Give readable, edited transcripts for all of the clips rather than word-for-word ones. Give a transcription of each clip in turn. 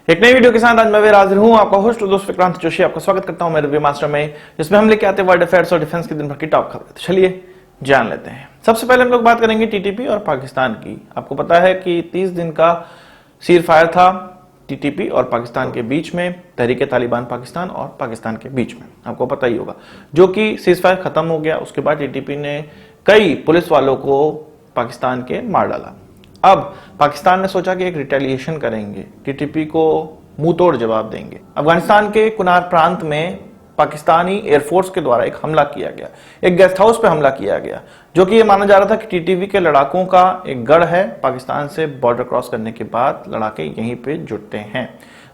एक नई वीडियो के साथ आज मैं भी हाजिर हूं, आपका होस्ट दोस्त विक्रांत जोशी। आपका स्वागत करता हूं मेरे रिव्यू मास्टर में, जिसमें हम लेके आते हैं वर्ल्ड अफेयर्स और डिफेंस की दिन भर की टॉप खबरें। तो चलिए जान लेते हैं। सबसे पहले हम लोग बात करेंगे टीटीपी और पाकिस्तान की। आपको पता है कि 30 दिन का सीज फायर था टीटीपी और पाकिस्तान के बीच में, तहरीके तालिबान पाकिस्तान और पाकिस्तान के बीच में, आपको पता ही होगा, जो कि सीज फायर खत्म हो गया। उसके बाद टीटीपी ने कई पुलिस वालों को पाकिस्तान के मार डाला। अब पाकिस्तान ने सोचा कि एक रिटेलिएशन करेंगे, टीटीपी को मुंह तोड़ जवाब देंगे। अफगानिस्तान के कुनार प्रांत में पाकिस्तानी एयरफोर्स के द्वारा एक हमला किया गया, एक गेस्ट हाउस पे हमला किया गया, जो कि ये माना जा रहा था कि टीटीपी के लड़ाकों का एक गढ़ है। पाकिस्तान से बॉर्डर क्रॉस करने के बाद लड़ाके यहीं पे जुटते हैं।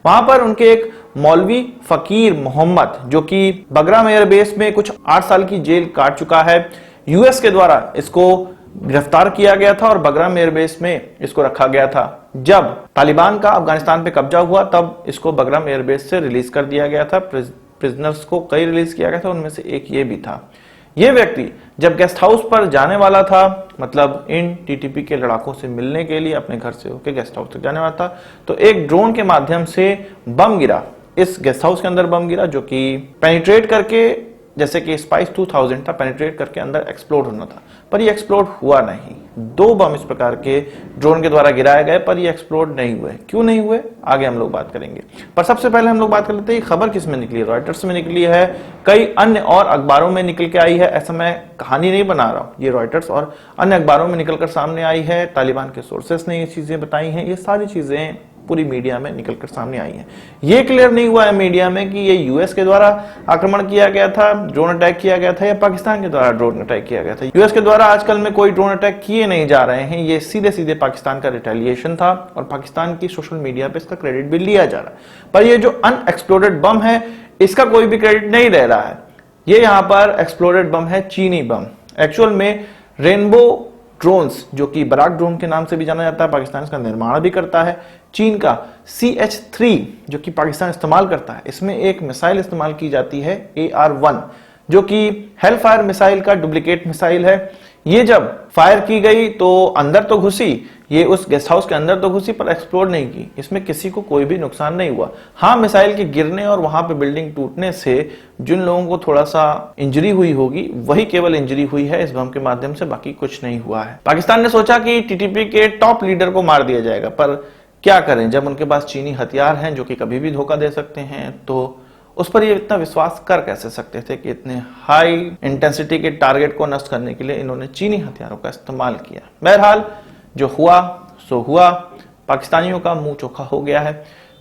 वहां पर उनके एक मौलवी फकीर मोहम्मद, जो कि बगराम एयरबेस में कुछ 8 साल की जेल काट चुका है, यूएस के द्वारा इसको गिरफ्तार किया गया था और बगराम एयरबेस में इसको रखा गया था। जब तालिबान का अफगानिस्तान पे कब्जा हुआ तब इसको बगराम एयरबेस से रिलीज कर दिया गया था। प्रिजनर्स को कई रिलीज किया गया था, उनमें से एक ये भी था। ये व्यक्ति जब गेस्ट हाउस पर जाने वाला था, मतलब इन टीटीपी के लड़ाकों से मिलने के लिए अपने घर से होकर गेस्ट हाउस तक जाने वाला था, तो एक ड्रोन के माध्यम से बम गिरा। इस गेस्ट हाउस के अंदर बम गिरा, जो कि पेनिट्रेट करके, जैसे कि स्पाइस 2000 था, पेनिट्रेट करके अंदर एक्सप्लोड होना था, पर ये एक्सप्लोड हुआ नहीं। 2 बम इस प्रकार के ड्रोन के द्वारा गिराए गए, पर ये एक्सप्लोड नहीं हुए। क्यों नहीं हुए, आगे हम लोग बात करेंगे। पर सबसे पहले हम लोग बात कर लेते हैं, खबर किस में निकली है। रॉयटर्स में निकली है, कई अन्य और अखबारों में निकल के आई है। ऐसा मैं कहानी नहीं बना रहा हूं, ये रॉयटर्स और अन्य अखबारों में निकलकर सामने आई है। तालिबान के सोर्सेस ने ये चीजें बताई हैं। ये सारी चीजें पूरी मीडिया में निकलकर सामने आई है। ये क्लियर नहीं हुआ है मीडिया में कि ये यूएस के द्वारा आक्रमण किया गया था, ड्रोन अटैक किया गया था, या पाकिस्तान के द्वारा ड्रोन अटैक किया गया था। यूएस के द्वारा आजकल में कोई ड्रोन अटैक किए नहीं जा रहे हैं। ये सीधे सीधे पाकिस्तान का रिटेलिएशन था और पाकिस्तान की सोशल मीडिया पे इसका क्रेडिट भी लिया जा रहा है। पर ये जो अनएक्सप्लोडेड बम है, इसका कोई भी क्रेडिट नहीं ले रहा है। ये यहाँ पर एक्सप्लोडेड बम है, चीनी बम। एक्चुअल में रेनबो ड्रोन्स, जो कि बराक ड्रोन के नाम से भी जाना जाता है, पाकिस्तान इसका निर्माण भी करता है। चीन का CH-3, जो कि पाकिस्तान इस्तेमाल करता है, इसमें एक मिसाइल इस्तेमाल की जाती है AR-1, जो कि हेलफायर मिसाइल का डुप्लीकेट मिसाइल है। ये जब फायर की गई तो अंदर तो घुसी, ये उस गेस्ट हाउस के अंदर तो घुसी, पर एक्सप्लोड नहीं की। इसमें किसी को कोई भी नुकसान नहीं हुआ। हाँ, मिसाइल के गिरने और वहां पे बिल्डिंग टूटने से जिन लोगों को थोड़ा सा इंजरी हुई होगी, वही केवल इंजरी हुई है इस बम के माध्यम से, बाकी कुछ नहीं हुआ है। पाकिस्तान ने सोचा कि टीटीपी के टॉप लीडर को मार दिया जाएगा, पर क्या करें, जब उनके पास चीनी हथियार हैं जो कि कभी भी धोखा दे सकते हैं, तो उस पर ये इतना विश्वास कर कैसे सकते थे कि इतने हाई इंटेंसिटी के टारगेट को नष्ट करने के लिए इन्होंने चीनी हथियारों का इस्तेमाल किया। बहरहाल जो हुआ सो हुआ, पाकिस्तानियों का मुंह चोखा हो गया है।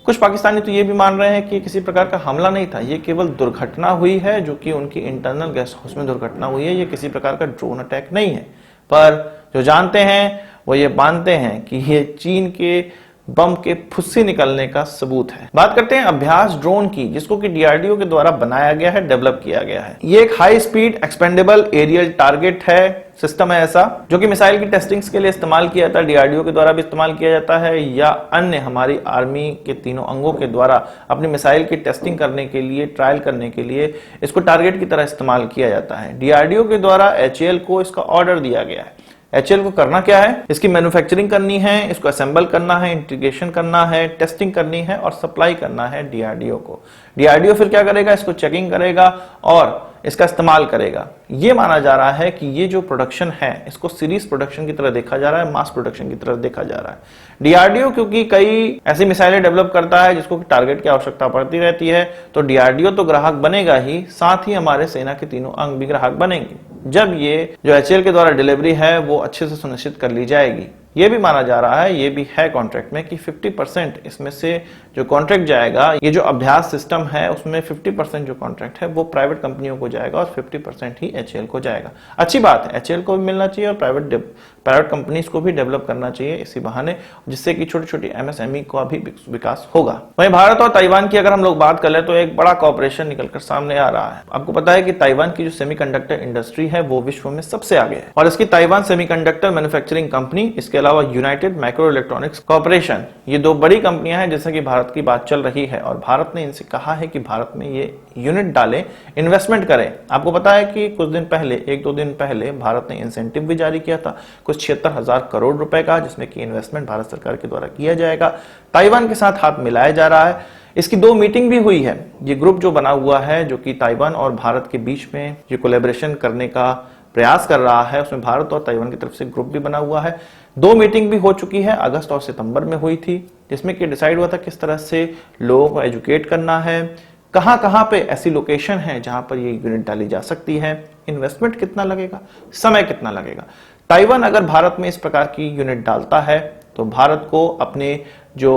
कुछ पाकिस्तानी तो ये भी मान रहे हैं कि किसी प्रकार का हमला नहीं था, ये केवल दुर्घटना हुई है, जो कि उनकी इंटरनल गेस्ट हाउस में दुर्घटना हुई है। ये किसी प्रकार का ड्रोन अटैक नहीं है। पर जो जानते हैं वो ये मानते हैं कि ये चीन के बम के फुस्सी निकलने का सबूत है। बात करते हैं अभ्यास ड्रोन की, जिसको कि डीआरडीओ के द्वारा बनाया गया है, डेवलप किया गया है। ये एक high speed expendable aerial target है, सिस्टम है ऐसा, जो कि मिसाइल की टेस्टिंग्स के लिए इस्तेमाल किया जाता है, डीआरडीओ के द्वारा भी इस्तेमाल किया जाता है, या अन्य हमारी आर्मी के तीनों अंगों के द्वारा अपनी मिसाइल की टेस्टिंग करने के लिए, ट्रायल करने के लिए इसको टारगेट की तरह इस्तेमाल किया जाता है। डीआरडीओ के द्वारा HAL को इसका ऑर्डर दिया गया है। HAL को करना क्या है, इसकी मैन्युफैक्चरिंग करनी है, इसको असेंबल करना है, इंटीग्रेशन करना है, टेस्टिंग करनी है और सप्लाई करना है डीआरडीओ को। डीआरडीओ फिर क्या करेगा, इसको चेकिंग करेगा और इसका इस्तेमाल करेगा। ये माना जा रहा है कि ये जो प्रोडक्शन है, इसको सीरीज प्रोडक्शन की तरह देखा जा रहा है, मास प्रोडक्शन की तरह देखा जा रहा है। डीआरडीओ क्योंकि कई ऐसी मिसाइलें डेवलप करता है जिसको टारगेट की आवश्यकता पड़ती रहती है, तो डीआरडीओ तो ग्राहक बनेगा ही, साथ ही हमारे सेना के तीनों अंग भी ग्राहक बनेंगे, जब ये जो HAL के द्वारा डिलीवरी है वो अच्छे से सुनिश्चित कर ली जाएगी। ये भी माना जा रहा है, ये भी है कॉन्ट्रैक्ट में, कि 50% इसमें से जो कॉन्ट्रैक्ट जाएगा, ये जो अभ्यास सिस्टम है उसमें 50% जो कॉन्ट्रैक्ट है वो प्राइवेट कंपनियों को जाएगा और 50% ही HAL को जाएगा। अच्छी बात है, HAL को भी मिलना चाहिए और प्राइवेट कंपनीज को भी डेवलप करना चाहिए इसी बहाने, जिससे कि छोटी छोटी MSME का भी विकास होगा। वहीं भारत और ताइवान की अगर हम लोग बात कर ले तो एक बड़ा कॉपरेशन निकलकर सामने आ रहा है। आपको पता है कि ताइवान की जो सेमीकंडक्टर इंडस्ट्री है वो विश्व में सबसे आगे है, और इसकी ताइवान सेमीकंडक्टर मैन्युफैक्चरिंग कंपनी, इसके अलावा यूनाइटेड माइक्रो इलेक्ट्रॉनिक्स कॉर्पोरेशन, ये 2 बड़ी कंपनियां हैं जैसे कि भारत की बात चल रही है, और भारत ने इनसे कहा है कि भारत में ये यूनिट डालें, इन्वेस्टमेंट करें। आपको पता है कि कुछ दिन पहले, 1-2 दिन पहले भारत ने इंसेंटिव भी जारी किया था। कुछ 76,000 करोड़ रुपए का, जिसमें कि इन्वेस्टमेंट भारत सरकार के द्वारा किया जाएगा। ताइवान के साथ हाथ मिलाया जा रहा है। इसकी 2 मीटिंग भी हुई है। ये ग्रुप जो बना हुआ है, जो कि ताइवान और भारत के बीच में ये कोलैबोरेशन करने का प्रयास कर रहा है, उसमें भारत और ताइवान की तरफ से ग्रुप भी बना हुआ है। 2 मीटिंग भी हो चुकी है, अगस्त और सितंबर में हुई थी, जिसमें कि डिसाइड हुआ था किस तरह से लोगों को एजुकेट करना है, कहां कहां पे ऐसी लोकेशन है जहां पर ये यूनिट डाली जा सकती है, इन्वेस्टमेंट कितना लगेगा, समय कितना लगेगा। ताइवान अगर भारत में इस प्रकार की यूनिट डालता है तो भारत को अपने जो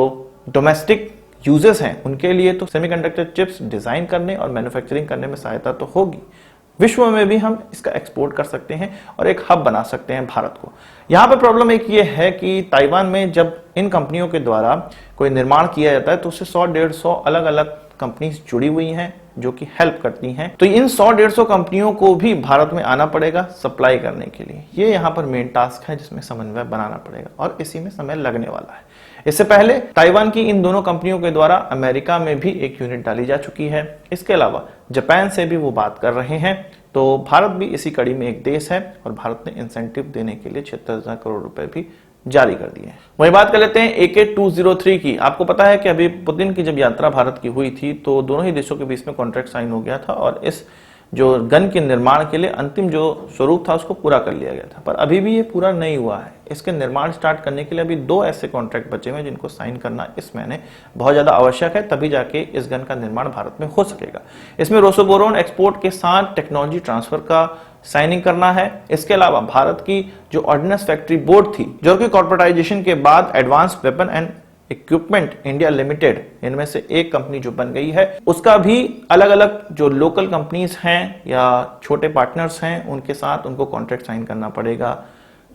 डोमेस्टिक यूजर्स हैं उनके लिए तो सेमीकंडक्टर चिप्स डिजाइन करने और मैन्युफैक्चरिंग करने में सहायता तो होगी, विश्व में भी हम इसका एक्सपोर्ट कर सकते हैं और एक हब बना सकते हैं भारत को। यहां पर प्रॉब्लम एक ये है कि ताइवान में जब इन कंपनियों के द्वारा कोई निर्माण किया जाता है तो उससे 100-150 अलग अलग कंपनीज जुड़ी हुई हैं जो कि हेल्प करती हैं। तो इन 100-150 कंपनियों को भी भारत में आना पड़ेगा सप्लाई करने के लिए। ये यहाँ पर मेन टास्क है जिसमें समन्वय बनाना पड़ेगा और इसी में समय लगने वाला है। इससे पहले ताइवान की इन दोनों कंपनियों के द्वारा अमेरिका में भी एक यूनिट डाली जा चुकी है। इसके अलावा जापान से भी वो बात कर रहे हैं। तो भारत भी इसी कड़ी में एक देश है और भारत ने इंसेंटिव देने के लिए 76,000 करोड़ रुपए भी जारी कर दिए हैं। वही बात कर लेते हैं AK-203 की। आपको पता है कि अभी पुतिन की जब यात्रा भारत की हुई थी तो दोनों ही देशों के बीच में कॉन्ट्रैक्ट साइन हो गया था और इस जो गन के निर्माण के लिए अंतिम जो स्वरूप था उसको पूरा कर लिया गया था, पर अभी भी ये पूरा नहीं हुआ है। इसके निर्माण स्टार्ट करने के लिए अभी 2 ऐसे कॉन्ट्रैक्ट बचे हुए हैं जिनको साइन करना इस महीने बहुत ज्यादा आवश्यक है, तभी जाके इस गन का निर्माण भारत में हो सकेगा। इसमें रोसोबोरोन एक्सपोर्ट के साथ टेक्नोलॉजी ट्रांसफर का साइनिंग करना है। इसके अलावा भारत की जो ऑर्डिनेंस फैक्ट्री बोर्ड थी, जो कि कॉर्पोरेटाइजेशन के बाद advance weapon and equipment India limited, इनमें से एक कंपनी जो बन गई है, उसका भी अलग अलग जो लोकल कंपनीज हैं या छोटे पार्टनर्स हैं उनके साथ उनको कॉन्ट्रैक्ट साइन करना पड़ेगा,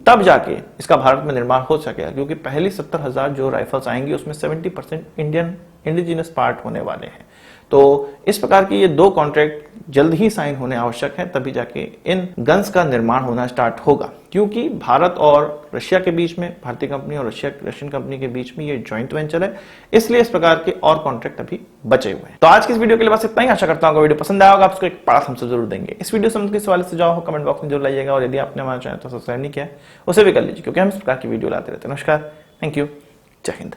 तब जाके इसका भारत में निर्माण हो सकेगा। क्योंकि पहली 70,000 जो राइफल्स आएंगी उसमें 70% इंडियन इंडिजिनस पार्ट होने वाले हैं। तो इस प्रकार की ये 2 कॉन्ट्रैक्ट जल्द ही साइन होने आवश्यक है, तभी जाके इन गन्स का निर्माण होना स्टार्ट होगा। क्योंकि भारत और रशिया के बीच में, भारतीय कंपनी और रशियन कंपनी के बीच में ये जॉइंट वेंचर है, इसलिए इस प्रकार के और कॉन्ट्रैक्ट अभी बचे हुए हैं। तो आज की इस वीडियो के लिए बस इतना ही। आशा करता हूँ वीडियो पसंद आया होगा, आपको एक बड़ा हमसे जरूर देंगे। इस वीडियो से मुझे सवाल सुझाव हो कमेंट बॉक्स में जरूर लाइएगा और यदि आपने हमारा चैनल तो सब्सक्राइब नहीं किया उसे भी कर लीजिए, क्योंकि हम इस प्रकार की वीडियो लाते रहते हैं। नमस्कार, थैंक यू, जय हिंद।